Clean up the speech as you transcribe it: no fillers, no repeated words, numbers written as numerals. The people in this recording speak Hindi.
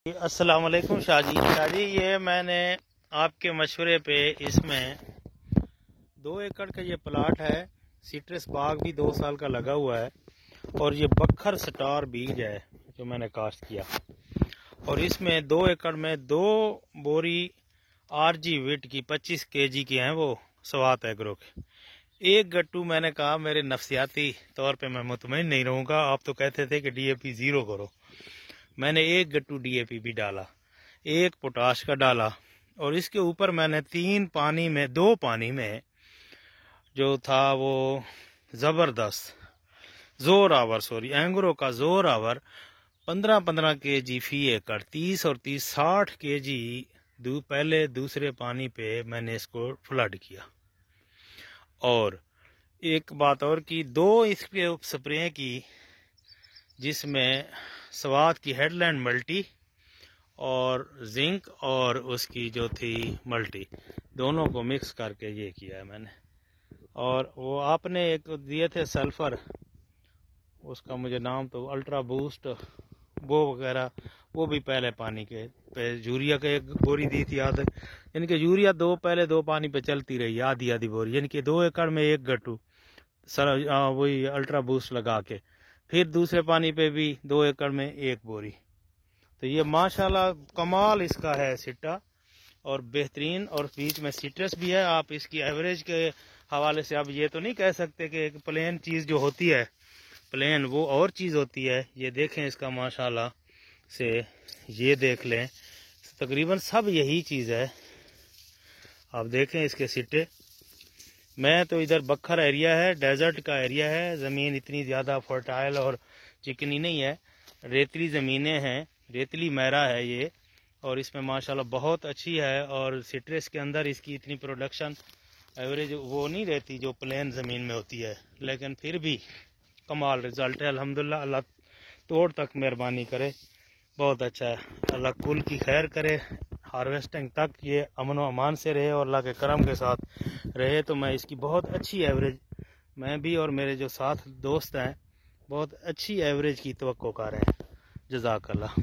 अस्सलाम वालेकुम शाह जी, ये मैंने आपके मशवरे पे इसमें 2 एकड़ का ये प्लाट है। सिट्रस बाग भी 2 साल का लगा हुआ है और ये बखर स्टार बीज है जो मैंने काश्त किया। और इसमें 2 एकड़ में 2 बोरी आरजी विट की 25 केजी की हैं, वो स्वात एग्रो के। एक गट्टू मैंने कहा मेरे नफ्सियाती तौर पे मैं मुतमईन नहीं रहूँगा, आप तो कहते थे कि डीएपी 0 करो। मैंने 1 गट्टू डीएपी भी डाला, 1 पोटाश का डाला और इसके ऊपर मैंने 2 पानी में जो था वो ज़बरदस्त जोरावर एंग्रो का जोरावर 15-15 केजी फी एकड़ 30 और 30 60 केजी पहले दूसरे पानी पे मैंने इसको फ्लड किया। और एक बात और की 2 इसके स्प्रे की, जिसमें स्वात की हेडलैंड मल्टी और जिंक और उसकी जो थी मल्टी, दोनों को मिक्स करके ये किया है मैंने। और वो आपने एक दिए थे सल्फर, उसका मुझे नाम तो अल्ट्रा बूस्ट वो वगैरह, वो भी पहले पानी के पे। यूरिया के 1 बोरी दी थी याद, यानी कि यूरिया पहले 2 पानी पे चलती रही आधी बोरी, यानी कि 2 एकड़ में 1 गट्टू वही अल्ट्रा बूस्ट लगा के, फिर दूसरे पानी पे भी 2 एकड़ में 1 बोरी। तो ये माशाल्लाह कमाल इसका है सिट्टा और बेहतरीन, और बीच में सिट्रस भी है। आप इसकी एवरेज के हवाले से आप ये तो नहीं कह सकते कि एक प्लेन चीज़ जो होती है, प्लेन वो और चीज़ होती है। ये देखें इसका माशाल्लाह से, ये देख लें, तकरीबन सब यही चीज़ है। आप देखें इसके सिट्टे। मैं तो इधर बखर एरिया है, डेजर्ट का एरिया है, ज़मीन इतनी ज़्यादा फर्टाइल और चिकनी नहीं है, रेतली ज़मीनें हैं, रेतली मैरा है ये। और इसमें माशाल्लाह बहुत अच्छी है। और सिट्रस के अंदर इसकी इतनी प्रोडक्शन एवरेज वो नहीं रहती जो प्लेन ज़मीन में होती है, लेकिन फिर भी कमाल रिज़ल्ट है अल्हम्दुलिल्लाह। अल्लाह तोड़ तक मेहरबानी करे, बहुत अच्छा है। अल्लाह कुल की खैर करे, हार्वेस्टिंग तक ये अमन व अमान से रहे और अल्लाह के करम के साथ रहे। तो मैं इसकी बहुत अच्छी एवरेज, मैं भी और मेरे जो साथ दोस्त हैं, बहुत अच्छी एवरेज की तवक्को कर रहे हैं। जज़ाकल्लाह।